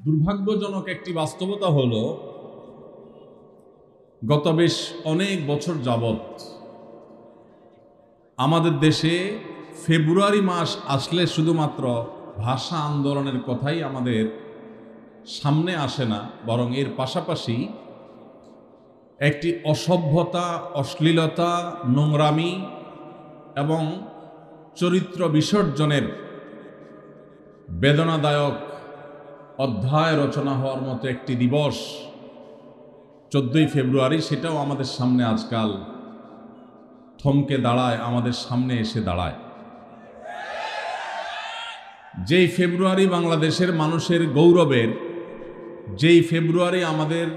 দুর্ভাগ্যজনক একটি বাস্তবতা হলো গত বেশ অনেক বছর যাবৎ আমাদের দেশে ফেব্রুয়ারি মাস আসলে শুধুমাত্র ভাষা আন্দোলনের কথাই আমাদের সামনে আসে না, বরং এর পাশাপাশি একটি অসভ্যতা, অশ্লীলতা, নোংরামি এবং চরিত্র বিসর্জনের বেদনাদায়ক অধ্যায় রচনা হওয়ার মতো একটি দিবস 14ই ফেব্রুয়ারি, সেটাও আমাদের সামনে আজকাল থমকে দাঁড়ায়, আমাদের সামনে এসে দাঁড়ায়। যেই ফেব্রুয়ারি বাংলাদেশের মানুষের গৌরবের, যেই ফেব্রুয়ারি আমাদের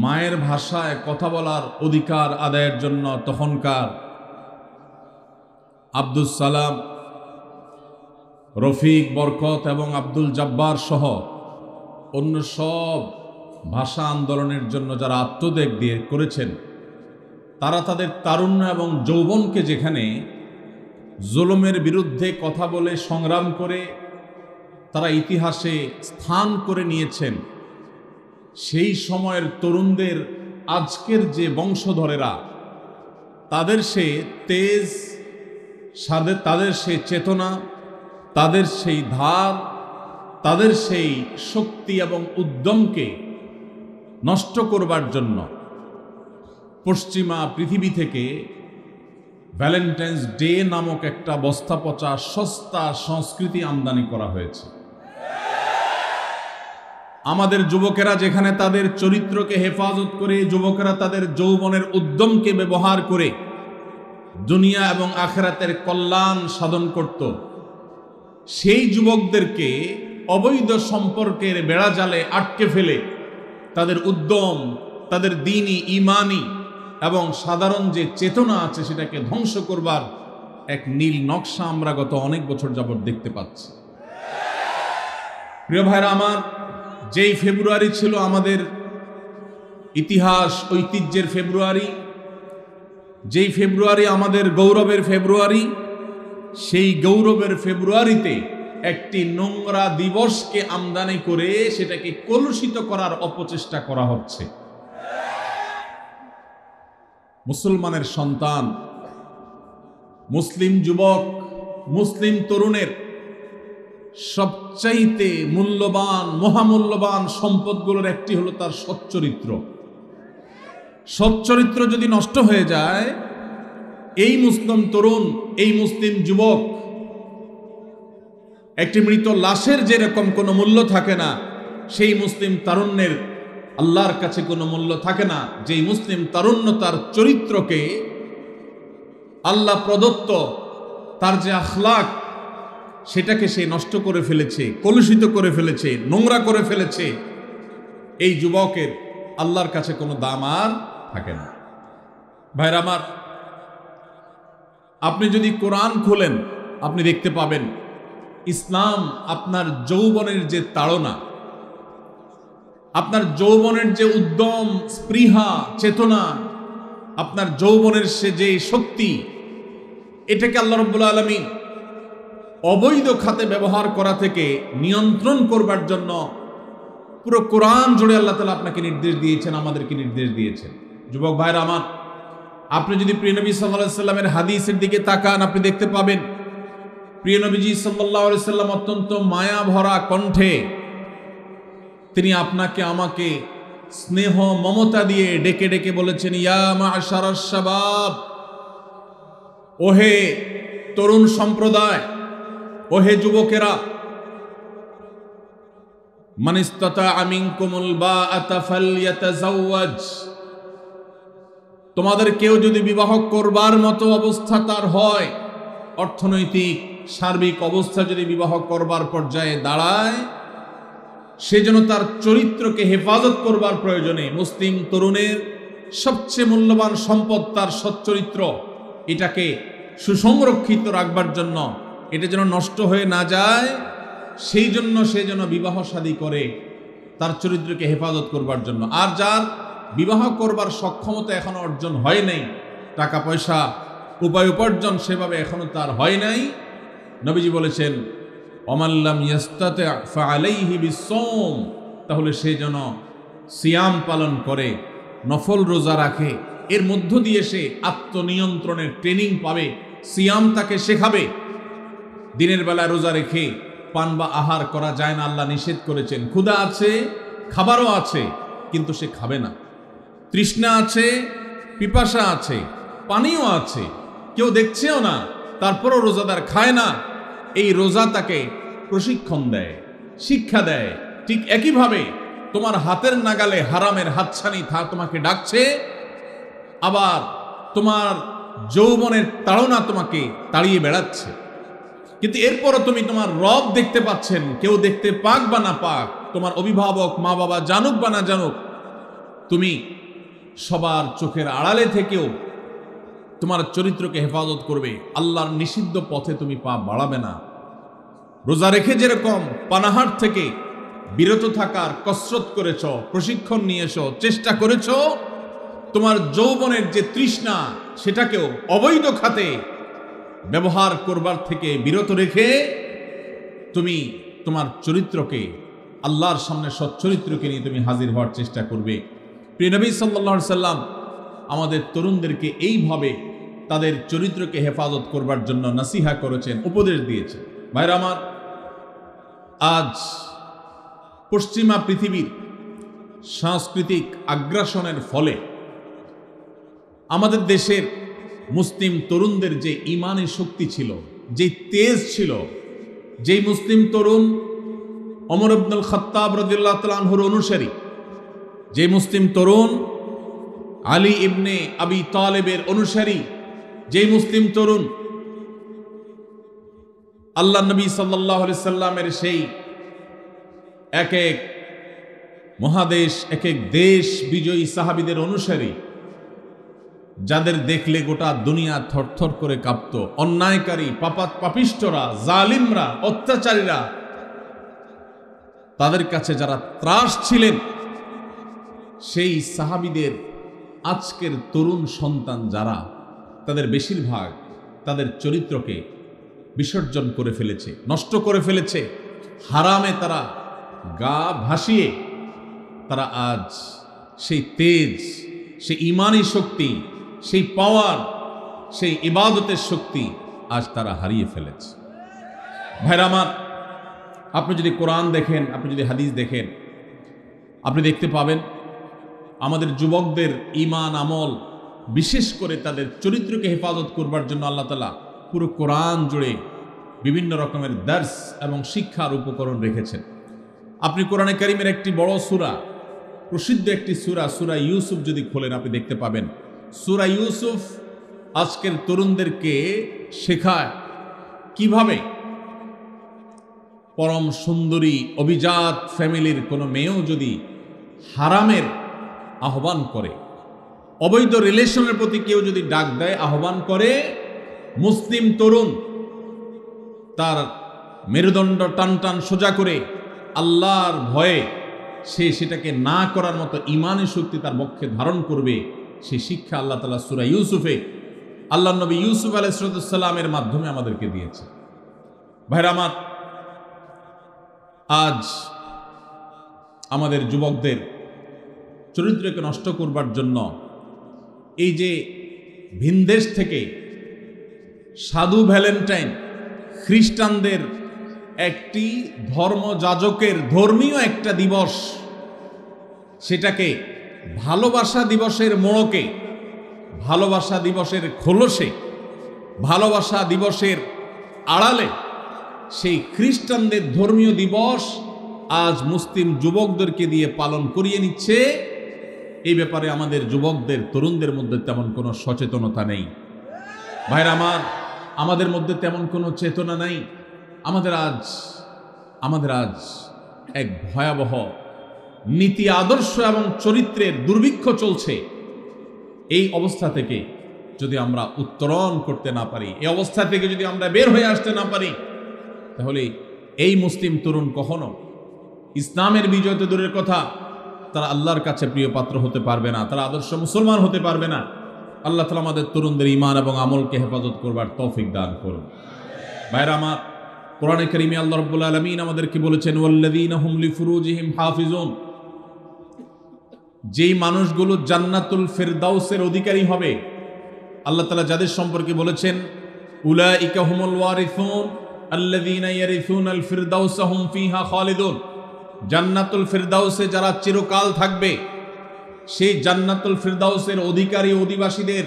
মায়ের ভাষায় কথা বলার অধিকার আদায়ের জন্য তখনকার আব্দুল সালাম, রফিক, বরকত এবং আব্দুল জব্বার সহ অন্য সব ভাষা আন্দোলনের জন্য যারা আত্মত্যাগ দিয়ে করেছেন, তারা তাদের তারুণ্য এবং যৌবনকে যেখানে জুলুমের বিরুদ্ধে কথা বলে সংগ্রাম করে তারা ইতিহাসে স্থান করে নিয়েছেন, সেই সময়ের তরুণদের আজকের যে বংশধরেরা, তাদের সে তেজ, তাদের সেই চেতনা, তাদের সেই ধার, তাদের সেই শক্তি এবং উদ্যমকে নষ্ট করবার জন্য পশ্চিমা পৃথিবী থেকে ভ্যালেন্টাইন্স ডে নামক একটা বস্তা পচা সস্তা সংস্কৃতি আমদানি করা হয়েছে। আমাদের যুবকেরা যেখানে তাদের চরিত্রকে হেফাজত করে, যুবকেরা তাদের যৌবনের উদ্যমকে ব্যবহার করে দুনিয়া এবং আখিরাতের কল্যাণ সাধন করত, সেই যুবকদেরকে অবৈধ সম্পর্কের বেড়াজালে আটকে ফেলে তাদের উদ্যম, তাদের দ্বীনি, ঈমানি এবং সাধারণ যে চেতনা আছে সেটাকে ধ্বংস করবার এক নীল নকশা আমরা গত অনেক বছর যাবৎ দেখতে পাচ্ছি। প্রিয় ভাইরা আমার, যেই ফেব্রুয়ারি ছিল আমাদের ইতিহাস ঐতিহ্যের ফেব্রুয়ারি, যেই ফেব্রুয়ারি আমাদের গৌরবের ফেব্রুয়ারি, সেই গৌরবের ফেব্রুয়ারিতে একটি নোংরা দিবসকে আমদানি করে সেটাকে কলুষিত করার অপচেষ্টা করা হচ্ছে। মুসলমানের সন্তান, মুসলিম যুবক, মুসলিম তরুণের সবচাইতে মূল্যবান, মহামূল্যবান সম্পদগুলোর একটি হলো তার সচ্চরিত্র। সচ্চরিত্র যদি নষ্ট হয়ে যায়, এই মুসলিম তরুণ, এই মুসলিম যুবক একটি মৃত লাশের যেরকম কোনো মূল্য থাকে না, সেই মুসলিম তারুণ্যের আল্লাহর কাছে কোনো মূল্য থাকে না। যেই মুসলিম তারুণ্য তার চরিত্রকে, আল্লাহ প্রদত্ত তার যে আখলাক, সেটাকে সে নষ্ট করে ফেলেছে, কলুষিত করে ফেলেছে, নোংরা করে ফেলেছে, এই যুবকের আল্লাহর কাছে কোনো দাম আর থাকে না। ভাইরা আমার, আপনি যদি কোরআন খোলেন, আপনি দেখতে পাবেন ইসলাম আপনার যৌবনের যে তাড়না, আপনার যৌবনের যে উদ্যম, স্পৃহা, চেতনা, আপনার যৌবনের সে যে শক্তি, এটাকে আল্লাহ রাব্বুল আলামিন অবৈধ খাতে ব্যবহার করা থেকে নিয়ন্ত্রণ করবার জন্য পুরো কোরআন জুড়ে আল্লাহ তাআলা আপনাকে নির্দেশ দিয়েছেন, আমাদেরকে নির্দেশ দিয়েছেন। যুবক ভাইরা আমার, আপনি যদি প্রিয় নবী সাল্লাল্লাহু আলাইহি সাল্লামের হাদিসের দিকে তাকান, আপনি দেখতে পাবেন প্রিয় নবীজি সাল্লাল্লাহু আলাইহি সাল্লাম অত্যন্ত মায়া ভরা কণ্ঠে তিনি আপনাকে আমাকে স্নেহ মমতা দিয়ে ডেকে ডেকে বলেছেন, ইয়া মা'শারাশ শাবাব, ওহে তরুণ সম্প্রদায়, ওহে যুবকেরা, মান ইসতাতা'a মিনকুমুল বাআতা ফালইয়াতাযাওয়াজ, তোমাদের কেউ যদি বিবাহ করবার মতো অবস্থা তার হয়, অর্থনৈতিক সার্বিক অবস্থা যদি বিবাহ করবার পর্যায়ে দাঁড়ায়, সেজন্য তার চরিত্রকে হেফাজত করবার প্রয়োজনে মুসলিম তরুণের সবচেয়ে মূল্যবান সম্পদ তার সচ্চরিত্র, এটাকে সুসংরক্ষিত রাখবার জন্য, এটা যেন নষ্ট হয়ে না যায়, সেই জন্য সে যেন বিবাহ শাদী করে তার চরিত্রকে হেফাজত করবার জন্য। আর যার বিবাহ করবার সক্ষমতা এখনো অর্জন হয় নাই, টাকা পয়সা উপায় উপার্জন সেভাবে এখনো তার হয় নাই, নবীজি বলেছেন ওমাল্লাম ইয়াস্তাতি ফাআলাইহি বিসসাওম, তাহলে সে যেন সিয়াম পালন করে, নফল রোজা রাখে, এর মধ্য দিয়ে সে আত্মনিয়ন্ত্রণের ট্রেনিং পাবে। সিয়াম তাকে শেখাবে। দিনের বেলা রোজা রেখে পান বা আহার করা যায় না, আল্লাহ নিষেধ করেছেন। ক্ষুধা আছে, খাবারও আছে, কিন্তু সে খাবে না। তৃষ্ণা আছে, পিপাসা আছে, পানিও আছে, কেউ দেখছেও না, তারপরও রোজাদার খায় না। এই রোজা তাকে প্রশিক্ষণ দেয়, শিক্ষা দেয়। ঠিক একইভাবে তোমার হাতের নাগালে হারামের হাতছানি তোমাকে ডাকছে, আবার তোমার যৌবনের তাড়না তোমাকে তাড়িয়ে বেড়াচ্ছে, কিন্তু এরপরও তুমি তোমার রব দেখতে পাচ্ছেন। কেউ দেখতে পাক বা না পাক, তোমার অভিভাবক মা বাবা জানুক বা না জানুক, তুমি সবার চোখের আড়ালে থেকেও তোমার চরিত্রকে হেফাজত করবে। আল্লাহর নিষিদ্ধ পথে তুমি পা বাড়াবে না। রোজা রেখে যেরকম পানাহার থেকে বিরত থাকার কসরত করেছ, প্রশিক্ষণ নিয়েছ, চেষ্টা করেছ, তোমার যৌবনের যে তৃষ্ণা সেটাকেও অবৈধ খাতে ব্যবহার করবার থেকে বিরত রেখে তুমি তোমার চরিত্রকে, আল্লাহর সামনে সচ্চরিত্রকে নিয়ে তুমি হাজির হওয়ার চেষ্টা করবে। প্রিয় নবী সাল্লাল্লাহু আলাইহি সাল্লাম আমাদের তরুণদেরকে এইভাবে তাদের চরিত্রকে হেফাজত করবার জন্য নসিহা করেছেন, উপদেশ দিয়েছেন। ভাইরা আমার, আজ পশ্চিমা পৃথিবীর সাংস্কৃতিক আগ্রাসনের ফলে আমাদের দেশের মুসলিম তরুণদের যে ইমানি শক্তি ছিল, যে তেজ ছিল, যেই মুসলিম তরুণ ওমর ইবনুল খাত্তাব রাদিয়াল্লাহু তাআলা আনহুর অনুসারী, যে মুসলিম তরুণ আলী ইবনে আবি তালেবের অনুসারী, যে মুসলিম তরুণ আল্লাহ নবী সাল্লাল্লাহু আলাইহি সাল্লামের সেই এক এক মহাদেশ, এক এক দেশ বিজয়ী সাহাবীদের অনুসারী, যাদের দেখলে গোটা দুনিয়া থরথর করে কাঁপত। অন্যায়কারী, পাপিষ্ঠরা, জালিমরা, অত্যাচারীরা, তাদের কাছে যারা ত্রাস ছিলেন, সেই সাহাবীদের আজকের তরুণ সন্তান যারা, তাদের বেশিরভাগ তাদের চরিত্রকে বিসর্জন করে ফেলেছে, নষ্ট করে ফেলেছে। হারামে তারা গা ভাসিয়ে তারা আজ সেই তেজ, সেই ইমানি শক্তি, সেই পাওয়ার, সেই ইবাদতের শক্তি আজ তারা হারিয়ে ফেলেছে। ভাইরা আমার, আপনি যদি কোরআন দেখেন, আপনি যদি হাদিস দেখেন, আপনি দেখতে পাবেন আমাদের যুবকদের ঈমান আমল, বিশেষ করে তাদের চরিত্রকে হেফাজত করবার জন্য আল্লাহ তাআলা পুরো কোরআন জুড়ে বিভিন্ন রকমের দার্স এবং শিক্ষার উপকরণ রেখেছেন। আপনি কোরআনে কারীমের একটি বড় সূরা, প্রসিদ্ধ একটি সূরা, সূরা ইউসুফ যদি খোলেন, আপনি দেখতে পাবেন সূরা ইউসুফ আজকের তরুণদেরকে শেখায় কিভাবে পরম সুন্দরী অভিজাত ফ্যামিলির কোনো মেয়েও যদি হারামের আহ্বান করে, অবৈধ রিলেশনের প্রতি কেউ যদি ডাক দেয়, আহ্বান করে, মুসলিম তরুণ তার মেরুদণ্ড টান টান সোজা করে আল্লাহর ভয়ে সে সেটাকে না করার মতো ইমানি শক্তি তার বক্ষে ধারণ করবে। সেই শিক্ষা আল্লাহ তাআলা সূরা ইউসুফে আল্লাহ নবী ইউসুফ আলাইহিস সালামের মাধ্যমে আমাদেরকে দিয়েছে। ভাইরা আমার, আজ আমাদের যুবকদের চরিত্রকে নষ্ট করবার জন্য এই যে ভিনদেশ থেকে সাধু ভ্যালেন্টাইন, খ্রিস্টানদের একটি ধর্মযাজকের ধর্মীয় একটা দিবস, সেটাকে ভালোবাসা দিবসের মোড়কে, ভালোবাসা দিবসের খোলসে, ভালোবাসা দিবসের আড়ালে সেই খ্রিস্টানদের ধর্মীয় দিবস আজ মুসলিম যুবকদেরকে দিয়ে পালন করিয়ে নিচ্ছে। এই ব্যাপারে আমাদের যুবকদের, তরুণদের মধ্যে তেমন কোনো সচেতনতা নেই। ভাইরা আমার, আমাদের মধ্যে তেমন কোনো চেতনা নাই। আমাদের আজ এক ভয়াবহ নীতি, আদর্শ এবং চরিত্রের দুর্ভিক্ষ চলছে। এই অবস্থা থেকে যদি আমরা উত্তরণ করতে না পারি, এই অবস্থা থেকে যদি আমরা বের হয়ে আসতে না পারি, তাহলে এই মুসলিম তরুণ কখনো ইসলামের বিজয় তো দূরের কথা, তারা আল্লাহর কাছে প্রিয় পাত্র হতে পারবে না, তারা আদর্শ মুসলমান হতে পারবে না। আল্লাহ তাআলা আমাদের তরুণদের ঈমান এবং আমলকে হেফাজত করবার তৌফিক দান করুন। ভাইরা আমার, কোরআনে কারীমে আল্লাহ রাব্বুল আলামিন আমাদেরকে বলেছেন ওয়াল্লাযীনা হুম লিফুরুজিহিম হাফিজুন, যেই মানুষগুলো জান্নাতুল ফিরদাউসের অধিকারী হবে, আল্লাহ তাআলা যাদের সম্পর্কে বলেছেন উলাইকা হুমুল ওয়ারিসুন আল্লাযীনা ইয়ারিসুনাল ফিরদাউসা হুম ফিহা খালিদুন, জান্নাতুল ফিরদাউসে যারা চিরকাল থাকবে, সেই জান্নাতুল ফিরদাউসের অধিকারী অধিবাসীদের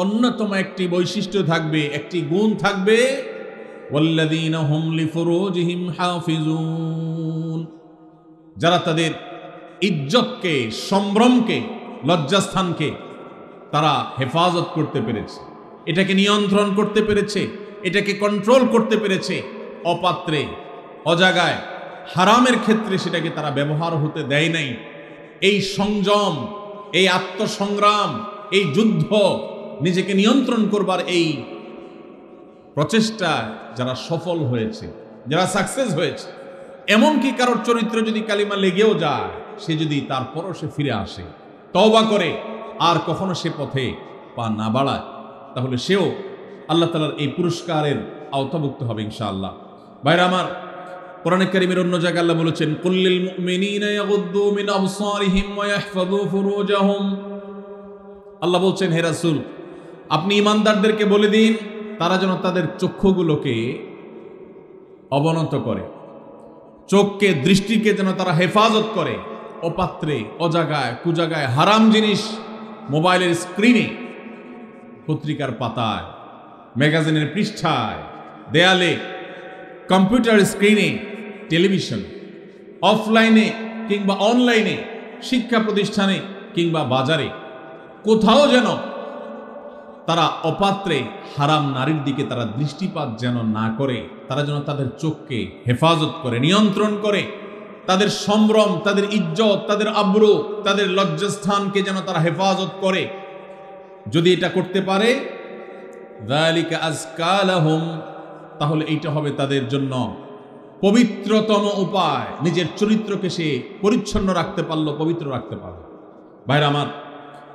অন্যতম একটি বৈশিষ্ট্য থাকবে, একটি গুণ থাকবে ওয়াল্লাযীনা হুম লিফুরুজিহিম হাফিজুন, যারা তাদের ইজ্জতকে, সম্ভ্রমকে, লজ্জাস্থানকে তারা হেফাজত করতে পেরেছে, এটাকে নিয়ন্ত্রণ করতে পেরেছে, এটাকে কন্ট্রোল করতে পেরেছে, অপাত্রে অজাগায় হারামের ক্ষেত্রে সেটাকে তারা ব্যবহার হতে দেয় নাই। এই সংযম, এই আত্মসংগ্রাম, এই যুদ্ধ, নিজেকে নিয়ন্ত্রণ করবার এই প্রচেষ্টা যারা সফল হয়েছে, যারা সাকসেস হয়েছে, এমনকি কারোর চরিত্র যদি কালিমা লেগেও যায়, সে যদি তারপরও সে ফিরে আসে, তওবা করে, আর কখনো সে পথে পা না বাড়ায়, তাহলে সেও আল্লাহ তাআলার এই পুরস্কারের আওতাভুক্ত হবে ইনশাআল্লাহ। ভাইরা আমার, কোরআনে কারীমের অন্য জায়গায় আল্লাহ বলেছেন কুল্লিল মুমিনিনা ইয়াগুদ্দু মিন আবসারিহিম ওয়া ইয়াহফাযু ফুরুজাহুম, আল্লাহ বলছেন হে রাসূল, আপনি ঈমানদারদেরকে বলে দিন তারা যেন তাদের চক্ষুগুলোকে অবনত করে, চোখকে, দৃষ্টিকে যেন তারা হেফাজত করে, অপাত্রে, অজাগায়, কুজাগায়, হারাম জিনিস, মোবাইলের স্ক্রিনে, পত্রিকার পাতায়, ম্যাগাজিনের পৃষ্ঠায়, দেয়ালে, কম্পিউটার স্ক্রিনে, টেলিভিশন, অফলাইনে কিংবা অনলাইনে, শিক্ষা প্রতিষ্ঠানে কিংবা বাজারে, কোথাও যেন তারা অপাত্রে হারাম নারীর দিকে তারা দৃষ্টিপাত যেন না করে, তারা যেন তাদের চোখকে হেফাজত করে, নিয়ন্ত্রণ করে, তাদের সম্ভ্রম, তাদের ইজ্জত, তাদের আব্রু, তাদের লজ্জাস্থানকে যেন তারা হেফাজত করে। যদি এটা করতে পারে যালিকা আযকা লাহুম, তাহলে এইটা হবে তাদের জন্য পবিত্রতম উপায়, নিজের চরিত্রকে সে পরিচ্ছন্ন রাখতে পারলো, পবিত্র রাখতে পারলো। ভাইরা আমার,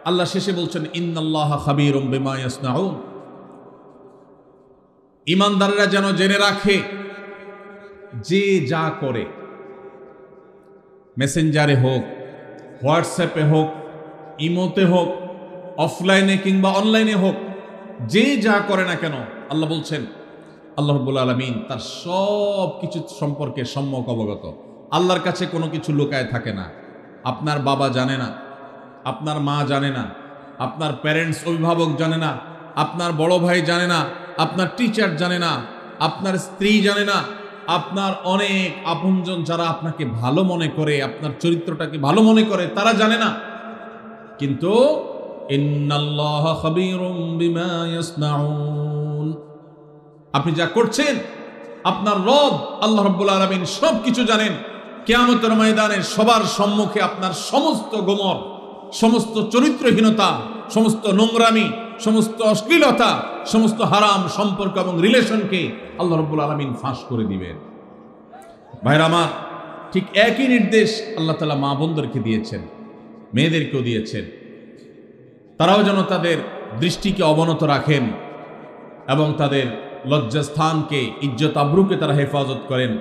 আল্লাহ শেষে বলছেন ইন্নাল্লাহা খাবীরুম বিমা ইয়াসনাউন, ঈমানদাররা যেন জেনে রাখে যে যা করে, মেসেঞ্জারে হোক, হোয়াটসঅ্যাপে হোক, ইমোতে হোক, অফলাইনে কিংবা অনলাইনে হোক, যে যা করে না কেন, আল্লাহ বলছেন আল্লাহ রাব্বুল আলামিন তার সব কিছু সম্পর্কে সম্যক অবগত। আল্লাহর কাছে কোনো কিছু লুকায় থাকে না। আপনার বাবা জানে না, আপনার মা জানে না, আপনার প্যারেন্টস, অভিভাবক জানে না, আপনার বড় ভাই জানে না, আপনার টিচার জানে না, আপনার স্ত্রী জানে না, আপনার অনেক আপনজন যারা আপনাকে ভালো মনে করে, আপনার চরিত্রটাকে ভালো মনে করে, তারা জানে না। কিন্তু ইন্নাল্লাহা খাবীরুম বিমা ইয়াসনাউন, আপনি যা করছেন আপনার রব আল্লাহ রাব্বুল আলামিন সব কিছু জানেন। কিয়ামতের ময়দানে সবার সম্মুখে আপনার সমস্ত গোমর, সমস্ত চরিত্রহীনতা, সমস্ত নোংরামি, সমস্ত অশ্লীলতা, সমস্ত হারাম সম্পর্ক এবং রিলেশনকে আল্লাহ রাব্বুল আলামিন ফাঁস করে দিবেন। ভাইরা আমার, ঠিক একই নির্দেশ আল্লাহ তাআলা মা বোনদেরকে দিয়েছেন, মেয়েদেরকেও দিয়েছেন। তারাও যেন তাদের দৃষ্টিকে অবনত রাখেন এবং তাদের লজ্জাস্থানকে, ইজ্জত আবরুকে তারা হেফাজত করেন,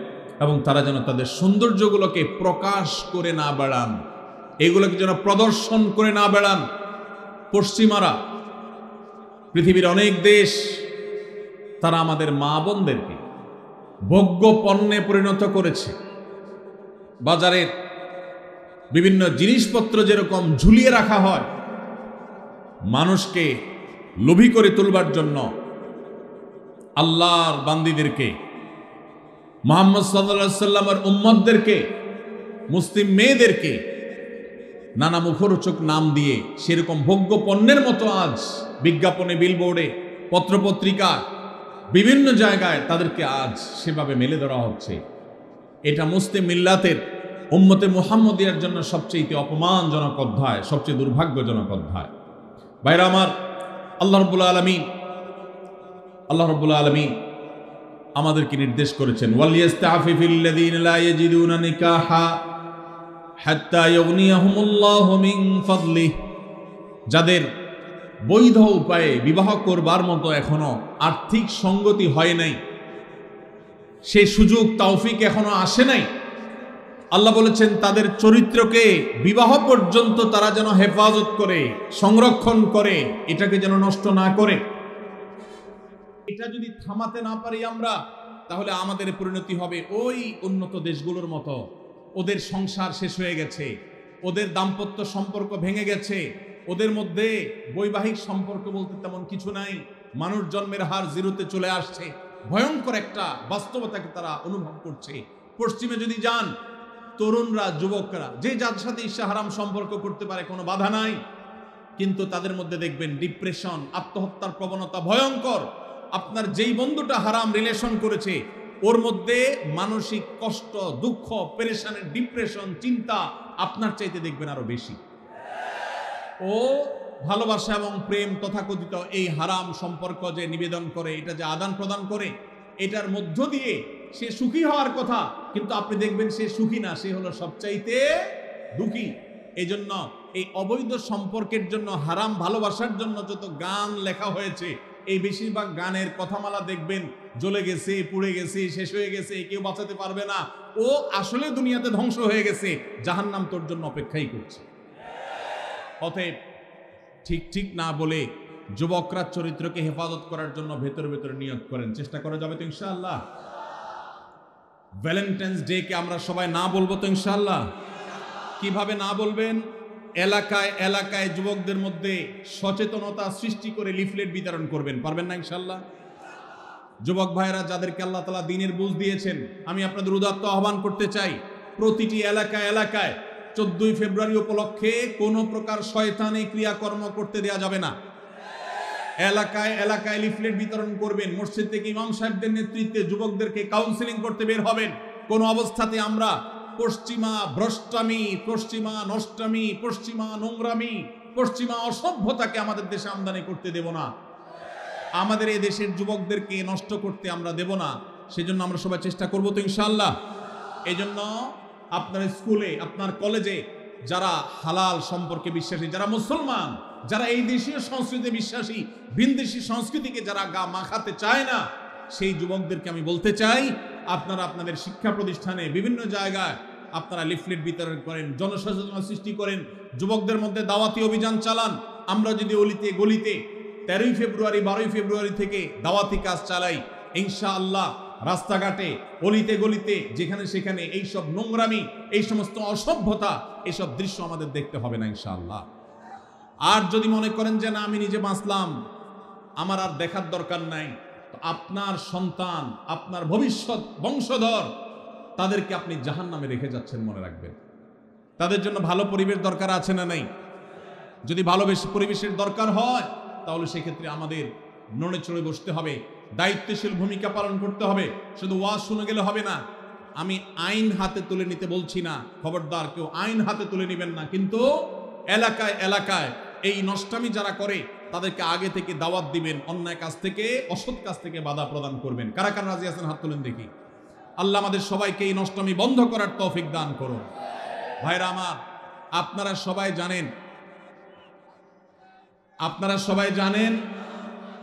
এবং তারা যেন তাদের সৌন্দর্যগুলোকে প্রকাশ করে না বেড়ান, এগুলোকে যেন প্রদর্শন করে না বেড়ান। পশ্চিমারা, পৃথিবীর অনেক দেশ, তারা আমাদের মা বোনদেরকে ভোগ্য পণ্যে পরিণত করেছে। বাজারের বিভিন্ন জিনিসপত্র যেরকম ঝুলিয়ে রাখা হয় মানুষকে লোভী করে তুলবার জন্য, আল্লাহর বান্দীদেরকে, মুহাম্মদ সাল্লাল্লাহু আলাইহি সাল্লামের উম্মতদেরকে, মুসলিম মেয়েদেরকে নানা মুখরোচক নাম দিয়ে সেরকম ভোগ্য পণ্যের মতো আজ বিজ্ঞাপনে, বিলবোর্ডে, পত্রপত্রিকা, বিভিন্ন জায়গায় তাদেরকে আজ সেভাবে মেলে ধরা হচ্ছে। এটা মুসলিম মিল্লাতের, উম্মতে মুহাম্মদিয়ার জন্য সবচেয়ে অপমানজনক অধ্যায়, সবচেয়ে দুর্ভাগ্যজনক অধ্যায়। ভাইরা আমার, আল্লাহ রাব্বুল আলামিন আমাদেরকে নির্দেশ করেছেন ওয়ালিয়াস্তাফিফিল্লাযীনা লা ইয়াজিদুনা নিকাহা হাত্তা ইউগনিয়াহুমুল্লাহু মিন ফাদলিহি, যাদের বৈধ উপায়ে বিবাহ করবার মতো এখনো আর্থিক সঙ্গতি হয় নাই, সেই সুযোগ তৌফিক এখনো আসে নাই। আল্লাহ বলেছেন তাদের চরিত্রকে বিবাহ পর্যন্ত তারা যেন হেফাজত করে, সংরক্ষণ করে, এটাকে যেন নষ্ট না করে। এটা যদি থামাতে না পারি আমরা, তাহলে আমাদের পরিণতি হবে ওই উন্নত দেশগুলোর মতো। ওদের সংসার শেষ হয়ে গেছে, ওদের দাম্পত্য সম্পর্ক ভেঙে গেছে, ওদের মধ্যে বৈবাহিক সম্পর্ক বলতে তেমন কিছু নাই, মানুষ জন্মের হার জিরোতে চলে আসছে। ভয়ঙ্কর একটা বাস্তবতাকে তারা অনুভব করছে। পশ্চিমে যদি যান, তরুণরা, যুবকরা যে যার সাথে ইচ্ছা হারাম সম্পর্ক করতে পারে, কোনো বাধা নাই, কিন্তু তাদের মধ্যে দেখবেন ডিপ্রেশন, আত্মহত্যার প্রবণতা ভয়ঙ্কর। আপনার যেই বন্ধুটা হারাম রিলেশন করেছে, ওর মধ্যে মানসিক কষ্ট, দুঃখ, পেরেশানের, ডিপ্রেশন, চিন্তা আপনার চাইতে দেখবেন আরো বেশি। ও ভালোবাসা এবং প্রেম তথাকথিত এই হারাম সম্পর্ক যে নিবেদন করে, এটা যে আদান প্রদান করে, এটার মধ্য দিয়ে সে সুখী হওয়ার কথা, কিন্তু আপনি দেখবেন সে সুখী না, সে হলো সবচাইতে দুঃখী। এই জন্য এই অবৈধ সম্পর্কের জন্য, হারাম ভালোবাসার জন্য যত গান লেখা হয়েছে, এই বেশিরভাগ গানের কথামালা দেখবেন জ্বলে গেছে, পুড়ে গেছে, শেষ হয়ে গেছে, কেউ বাঁচাতে পারবে না, ও আসলে দুনিয়াতে ধ্বংস হয়ে গেছে, জাহান্নাম তোর জন্য অপেক্ষাই করছে। অতএব ঠিক ঠিক না বলে যুবকরা চরিত্রকে হেফাজত করার জন্য ভেতরে ভেতরে নিয়ত করেন। চেষ্টা করা যাবে তো ইনশাআল্লাহ? ভ্যালেন্টাইন্স ডে কে আমরা সবাই না বলবো তো ইনশাআল্লাহ? কিভাবে না বলবেন? এলাকায় এলাকায় যুবকদের মধ্যে সচেতনতা সৃষ্টি করে লিফলেট বিতরণ করবেন। পারবেন না ইনশাআল্লাহ? যুবক ভাইরা যাদেরকে আল্লাহ তাআলা দ্বীনের বুঝ দিয়েছেন, আমি আপনাদের উদাত্ত আহ্বান করতে চাই, প্রতিটি এলাকায় এলাকায় 14ই ফেব্রুয়ারি উপলক্ষে কোনো প্রকার শয়তানি ক্রিয়াকর্ম করতে দেয়া যাবে না। এলাকায় এলাকায় লিফলেট বিতরণ করবেন। মসজিদ থেকে ইমাম সাহেবদের নেতৃত্বে যুবকদেরকে কাউন্সিলিং করতে বের হবেন। কোন অবস্থাতে আমরা পশ্চিমা ভ্রষ্টামি, পশ্চিমা নষ্টামি, পশ্চিমা নোংরামি, পশ্চিমা অসভ্যতাকে আমাদের দেশে আমদানি করতে দেব না। আমাদের এই দেশের যুবকদেরকে নষ্ট করতে আমরা দেব না। সেজন্য আমরা সবাই চেষ্টা করব তো ইনশাআল্লাহ। এই জন্য আপনার স্কুলে, আপনার কলেজে যারা হালাল সম্পর্কে বিশ্বাসী, যারা মুসলমান, যারা এই দেশীয় সংস্কৃতিতে বিশ্বাসী, ভিনদেশী সংস্কৃতিকে যারা গা মাখাতে চায় না, সেই যুবকদেরকে আমি বলতে চাই, আপনারা আপনাদের শিক্ষা প্রতিষ্ঠানে বিভিন্ন জায়গায় আপনারা লিফলেট বিতরণ করেন, জনসচেতনতা সৃষ্টি করেন, যুবকদের মধ্যে দাওয়াতি অভিযান চালান। আমরা যদি অলিতে গলিতে 13ই ফেব্রুয়ারি 12ই ফেব্রুয়ারি থেকে দাওয়াতি কাজ চালাই, ইনশাআল্লাহ রাস্তাঘাটে অলিতে গলিতে যেখানে সেখানে এইসব নোংরামি, এই সমস্ত অসভ্যতা, এইসব দৃশ্য আমাদের দেখতে হবে না ইনশাআল্লাহ। আর যদি মনে করেন যে না আমি নিজে বাঁচলাম, আমার আর দেখার দরকার নাই, তো আপনার সন্তান, আপনার ভবিষ্যৎ বংশধর, তাদেরকে আপনি জাহান্নামে রেখে যাচ্ছেন, মনে রাখবেন। তাদের জন্য ভালো পরিবেশ দরকার আছে না নাই? যদি ভালো পরিবেশের দরকার হয়, তাহলে সেক্ষেত্রে আমাদের নড়ে চড়ে বসতে হবে, দায়িত্বশীল ভূমিকা পালন করতে হবে। শুধু ওয়াজ শুনে গেলে হবে না। আমি আইন হাতে তুলে নিতে বলছি না, খবরদার কেউ আইন হাতে তুলে নেবেন না, কিন্তু এলাকায় এলাকায় এই নষ্টামি যারা করে তাদেরকে আগে থেকে দাওয়াত দিবেন, অন্যায় কাজ থেকে, অসৎ কাজ থেকে বাধা প্রদান করবেন। কারা কারা রাজি আছেন? হাত তুলেন দেখি। আল্লাহ আমাদের সবাইকে এই নষ্টামি বন্ধ করার তৌফিক দান করুন। ভাইরা আমার, আপনারা সবাই জানেন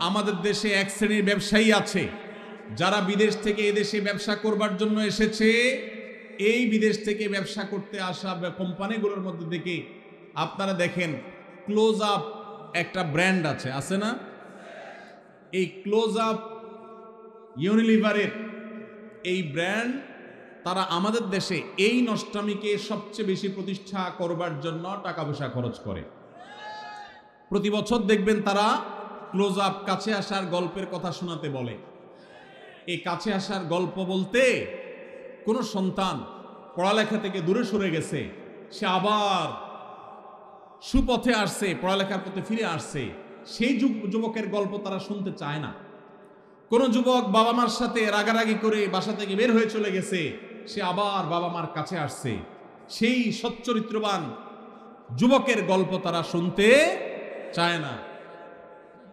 আমাদের দেশে এক শ্রেণীর ব্যবসায়ী আছে যারা বিদেশ থেকে এদেশে ব্যবসা করবার জন্য এসেছে। এই বিদেশ থেকে ব্যবসা করতে আসা কোম্পানিগুলোর মধ্যে থেকে আপনারা দেখেন ক্লোজ আপ একটা ব্র্যান্ড আছে না? এই ক্লোজ আপ ইউনিলিভারের এই ব্র্যান্ড, তারা আমাদের দেশে এই নষ্টামিকে সবচেয়ে বেশি প্রতিষ্ঠা করবার জন্য টাকা পয়সা খরচ করে। প্রতি বছর দেখবেন তারা ক্লোজ আপ কাছে আসার গল্পের কথা শোনাতে বলে। এই কাছে আসার গল্প বলতে, কোন সন্তান পড়ালেখা থেকে দূরে সরে গেছে, সে আবার সুপথে আসছে, পড়ালেখার পথে ফিরে আসছে, সেই যুবকের গল্প তারা শুনতে চায় না। কোন যুবক বাবা মার সাথে রাগারাগি করে বাসা থেকে বের হয়ে চলে গেছে, সে আবার বাবা মার কাছে আসছে, সেই সচ্চরিত্রবান যুবকের গল্প তারা শুনতে চায় না।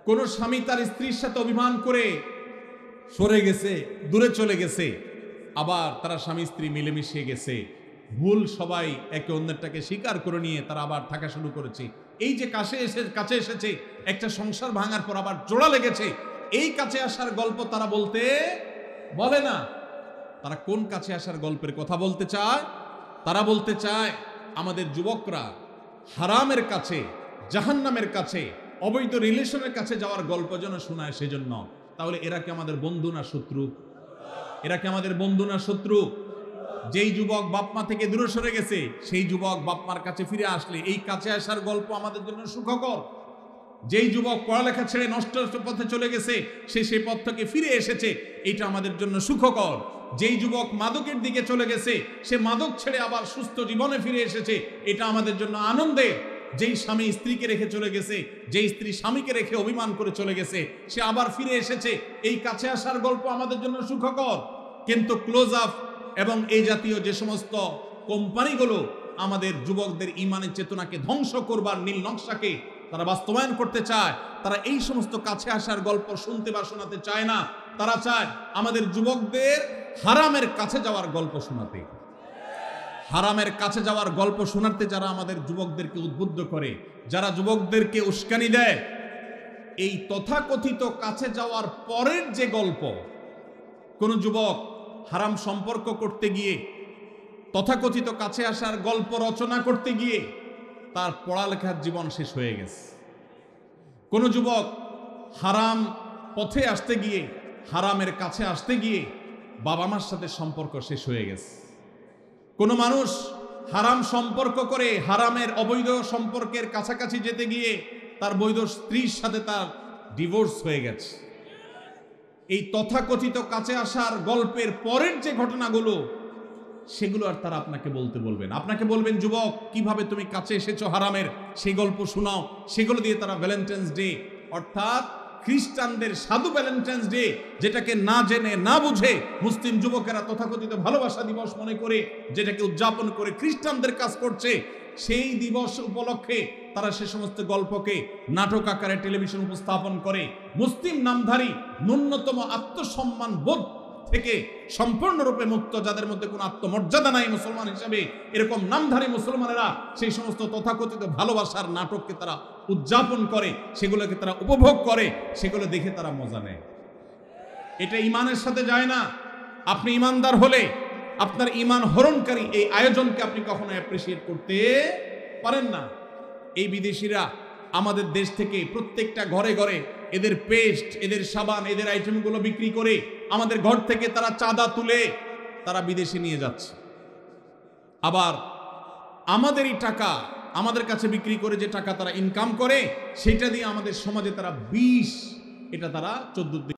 কোন স্বামী তার স্ত্রীর সাথে অভিমান করে সরে গেছে, দূরে চলে গেছে, আবার তারা স্বামী স্ত্রী মিলেমিশে গেছে, ভুল সবাই একে অন্যটাকে স্বীকার করে নিয়ে তারা আবার থাকা শুরু করেছে। এই যে কাছে এসেছে, একটা সংসার ভাঙার পর আবার জোড়া লেগেছে, এই কাছে আসার গল্প তারা বলে না। তারা কোন কাছে আসার গল্পের কথা বলতে চায়? তারা বলতে চায় আমাদের যুবকরা হারামের কাছে, জাহান্নামের কাছে, অবৈধ রিলেশনের কাছে যাওয়ার গল্প যেন শোনায় সেজন্য। তাহলে এরা কি আমাদের বন্ধু না শত্রু? এরা কি আমাদের বন্ধু না শত্রু? যেই যুবক বাপমা থেকে দূরে সরে গেছে, সেই যুবক বাপমার কাছে ফিরে আসলে এই কাছে আসার গল্প আমাদের জন্য সুখকর। যেই যুবক পড়ালেখা ছেড়ে নষ্ট পথে চলে গেছে, সে সেই পথ থেকে ফিরে এসেছে, এটা আমাদের জন্য সুখকর। যেই যুবক মাদকের দিকে চলে গেছে, সে মাদক ছেড়ে আবার সুস্থ জীবনে ফিরে এসেছে, এটা আমাদের জন্য আনন্দের। যেই স্বামী স্ত্রীকে রেখে চলে গেছে, যেই স্ত্রী স্বামীকে রেখে অভিমান করে চলে গেছে, সে আবার ফিরে এসেছে, এই কাছে আসার গল্প আমাদের জন্য সুখকর। কিন্তু ক্লোজ আপ এবং এই জাতীয় যে সমস্ত কোম্পানিগুলো আমাদের যুবকদের ইমানের চেতনাকে ধ্বংস করবার নীল নকশাকে তারা বাস্তবায়ন করতে চায়, তারা এই সমস্ত কাছে আসার গল্প শুনতে বা শোনাতে চায় না। তারা চায় আমাদের যুবকদের হারামের কাছে যাওয়ার গল্প শোনাতে। হারামের কাছে যাওয়ার গল্প শোনাতে যারা আমাদের যুবকদেরকে উদ্বুদ্ধ করে, যারা যুবকদেরকে উস্কানি দেয়, এই তথাকথিত কাছে যাওয়ার পরের যে গল্প, কোন যুবক হারাম সম্পর্ক করতে গিয়ে, তথাকথিত কাছে আসার গল্প রচনা করতে গিয়ে তার পড়ালেখার জীবন শেষ হয়ে গেছে। কোন যুবক হারাম পথে আসতে গিয়ে, হারামের কাছে আসতে গিয়ে বাবা মার সাথে সম্পর্ক শেষ হয়ে গেছে। কোন মানুষ হারাম সম্পর্ক করে হারামের অবৈধ সম্পর্কের কাছাকাছি যেতে গিয়ে তার বৈধ স্ত্রীর সাথে তার ডিভোর্স হয়ে গেছে। এই তথাকথিত কাছে আসার গল্পের পরের যে ঘটনাগুলো, সেগুলো আর তারা আপনাকে বলতে বলবেন। আপনাকে বলবেন, যুবক কিভাবে তুমি কাছে এসেছো হারামের, সেই গল্প শোনাও। সেগুলো দিয়ে তারা ভ্যালেন্টাইন্স ডে, অর্থাৎ খ্রিস্টানদের সাধু ভ্যালেন্টাইন্স ডে, যেটাকে না জেনে না বুঝে মুসলিম যুবকেরা তথাকথিত ভালোবাসা দিবস মনে করে যেটাকে উদযাপন করে খ্রিস্টানদের কাজ করছে, সেই দিবস উপলক্ষে তারা সে সমস্ত গল্পকে নাটক আকারে টেলিভিশন উপস্থাপন করে। মুসলিম নামধারী, ন্যূনতম আত্মসম্মান বোধ থেকে সম্পূর্ণরূপে মুক্ত, যাদের মধ্যে কোনো আত্মমর্যাদা নাই মুসলমান হিসাবে, এরকম নামধারী মুসলমানেরা সেই সমস্ত তথাকথিত ভালোবাসার নাটককে তারা উদযাপন করে, সেগুলোকে তারা উপভোগ করে, সেগুলো দেখে তারা মজা নেয়। এটা ইমানের সাথে যায় না। আপনি ইমানদার হলে আপনার ইমান হরণকারী এই আয়োজনকে আপনি কখনো অ্যাপ্রিসিয়েট করতে পারেন না। এই বিদেশিরা আমাদের দেশ থেকে প্রত্যেকটা ঘরে ঘরে এদের পেস্ট, এদের সাবান, এদের আইটেমগুলো বিক্রি করে আমাদের ঘর থেকে তারা চাঁদা তুলে তারা বিদেশে নিয়ে যাচ্ছে। আবার আমাদেরই টাকা আমাদের কাছে বিক্রি করে যে টাকা তারা ইনকাম করে, সেটা দিয়ে আমাদের সমাজে তারা 20, এটা তারা 14